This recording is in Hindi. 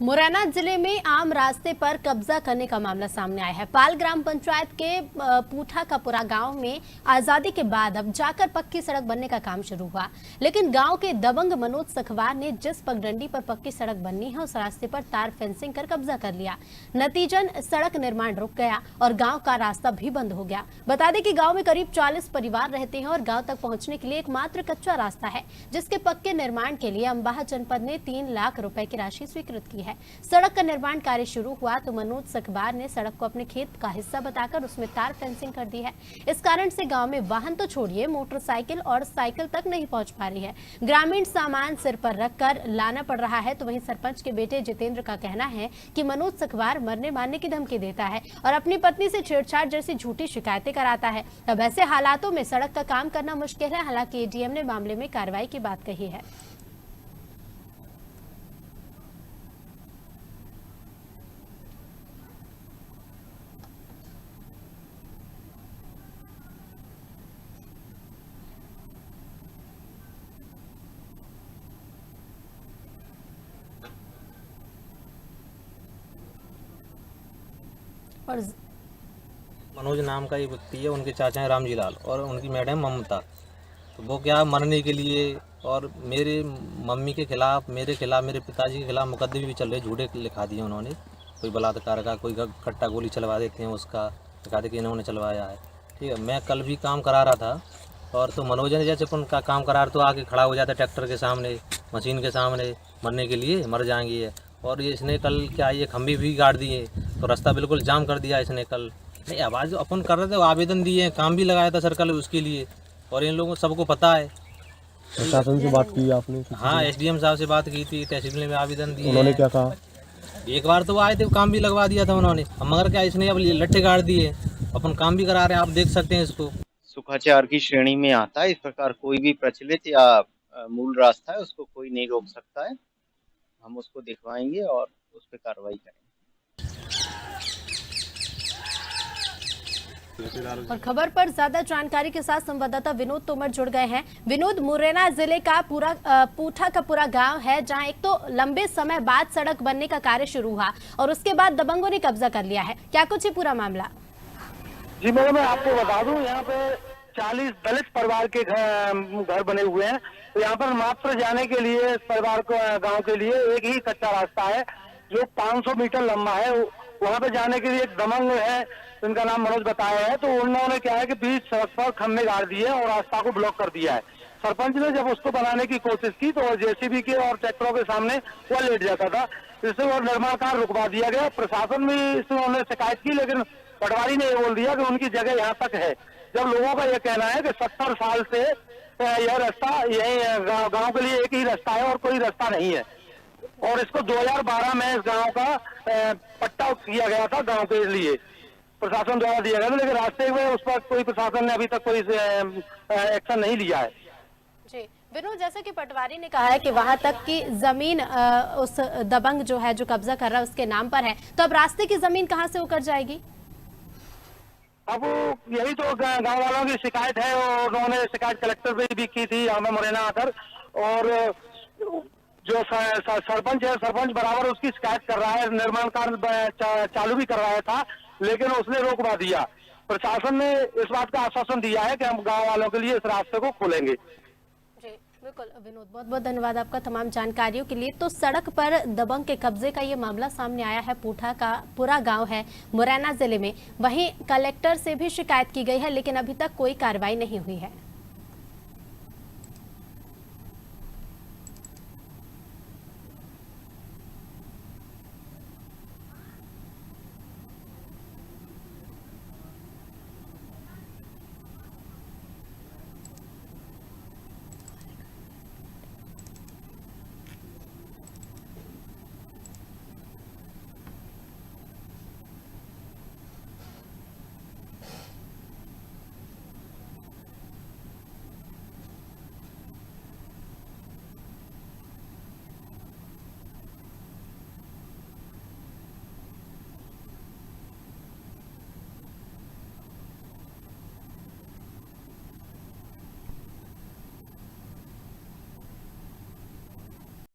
मुरैना जिले में आम रास्ते पर कब्जा करने का मामला सामने आया है। पाल ग्राम पंचायत के पूठा कपुरा गांव में आजादी के बाद अब जाकर पक्की सड़क बनने का काम शुरू हुआ, लेकिन गांव के दबंग मनोज सखवार ने जिस पगडंडी पर पक्की सड़क बननी है उस रास्ते पर तार फेंसिंग कर कब्जा कर लिया। नतीजन सड़क निर्माण रुक गया और गाँव का रास्ता भी बंद हो गया। बता दें कि गाँव में करीब 40 परिवार रहते हैं और गाँव तक पहुँचने के लिए एकमात्र कच्चा रास्ता है, जिसके पक्के निर्माण के लिए अम्बाह जनपद ने 3 लाख रुपए की राशि स्वीकृत की है। सड़क का निर्माण कार्य शुरू हुआ तो मनोज सखबार ने सड़क को अपने खेत का हिस्सा बताकर उसमें तार फेंसिंग कर दी है। इस कारण से गांव में वाहन तो छोड़िए, मोटरसाइकिल और साइकिल तक नहीं पहुंच पा रही है। ग्रामीण सामान सिर पर रखकर लाना पड़ रहा है। तो वहीं सरपंच के बेटे जितेंद्र का कहना है कि मनोज सखबार मरने मारने की धमकी देता है और अपनी पत्नी से छेड़छाड़ जैसी झूठी शिकायतें कराता है। अब ऐसे हालातों में सड़क का काम करना मुश्किल है। हालांकि एडीएम ने मामले में कार्रवाई की बात कही है। और मनोज नाम का एक व्यक्ति है, उनके चाचा हैं रामजी लाल और उनकी मैडम ममता। तो वो क्या मरने के लिए और मेरे मम्मी के खिलाफ, मेरे खिलाफ, मेरे पिताजी के खिलाफ मुकदमे भी चल रहे, झूठे लिखा दिए उन्होंने। कोई बलात्कार का, कोई कट्टा गोली चलवा देते हैं उसका, दिखा दे कि इन्होंने चलवाया है। ठीक है, मैं कल भी काम करा रहा था और तो मनोज ने जैसे उनका काम करा रहा तो आके खड़ा हो जाता ट्रैक्टर के सामने, मशीन के सामने, मरने के लिए मर जाएंगी। और ये इसने कल क्या ये खंभे भी गाड़ दिए, तो रास्ता बिल्कुल जाम कर दिया इसने कल। नहीं, आवाज़ अपन कर रहे थे, आवेदन दिए, काम भी लगाया था सर कल उसके लिए, और इन लोगों सबको पता है। प्रशासन से बात की आपने? हाँ, एसडीएम साहब से बात की थी, तहसील में आवेदन दिए। उन्होंने क्या कहा? एक बार तो आए थे, काम भी लगवा दिया था उन्होंने, मगर क्या इसने अब लट्ठे गाड़ दिए, अपन काम भी करा रहे हैं, आप देख सकते हैं इसको। सुखाचार की श्रेणी में आता है। इस प्रकार कोई भी प्रचलित या मूल रास्ता है उसको कोई नहीं रोक सकता है। हम उसको दिखवाएंगे और उस पर कार्रवाई करेंगे। और खबर पर ज्यादा जानकारी के साथ संवाददाता विनोद तोमर जुड़ गए हैं। विनोद, मुरैना जिले का पूठा का पूरा गांव है, जहां एक तो लंबे समय बाद सड़क बनने का कार्य शुरू हुआ और उसके बाद दबंगों ने कब्जा कर लिया है। क्या कुछ है पूरा मामला? जी मैडम, मैं आपको बता दूं, यहाँ पे 40 दलित परिवार के घर बने हुए हैं। तो यहाँ पर मात्र जाने के लिए इस परिवार को, गांव के लिए एक ही कच्चा रास्ता है जो 500 मीटर लंबा है। वहाँ पे जाने के लिए एक दबंग है, उनका नाम मनोज बताया है। तो उन्होंने क्या है कि बीच सड़क पर खम्भे गाड़ दिए और रास्ता को ब्लॉक कर दिया है। सरपंच ने जब उसको बनाने की कोशिश की तो जेसीबी के और ट्रैक्टरों के सामने वह लेट जाता था, इससे और निर्माण कार्य रुकवा दिया गया। प्रशासन भी इसमें उन्होंने शिकायत की, लेकिन पटवारी ने ये बोल दिया कि उनकी जगह यहाँ तक है। जब लोगों का यह कहना है कि 70 साल से यह रास्ता, यही गांव के लिए एक ही रास्ता है और कोई रास्ता नहीं है, और इसको 2012 में इस गांव का पट्टा किया गया था गांव के लिए, प्रशासन द्वारा दिया गया था। लेकिन रास्ते में उस पर कोई प्रशासन ने अभी तक कोई एक्शन नहीं लिया है। जी विनोद, जैसा कि पटवारी ने कहा है कि वहां तक की जमीन उस दबंग जो है, जो कब्जा कर रहा है, उसके नाम पर है, तो अब रास्ते की जमीन कहां से होकर जाएगी? अब यही तो गांव वालों की शिकायत है और उन्होंने शिकायत कलेक्टर पे भी की थी हमें मुरैना आकर। और जो सरपंच है, सरपंच बराबर उसकी शिकायत कर रहा है, निर्माण कार्य चालू भी करवाया था, लेकिन उसने रोकवा दिया। प्रशासन ने इस बात का आश्वासन दिया है कि हम गांव वालों के लिए इस रास्ते को खोलेंगे। बिल्कुल विनोद, बहुत बहुत धन्यवाद आपका तमाम जानकारियों के लिए। तो सड़क पर दबंग के कब्जे का ये मामला सामने आया है। पूठा का पूरा गांव है मुरैना जिले में। वहीं कलेक्टर से भी शिकायत की गई है, लेकिन अभी तक कोई कार्रवाई नहीं हुई है।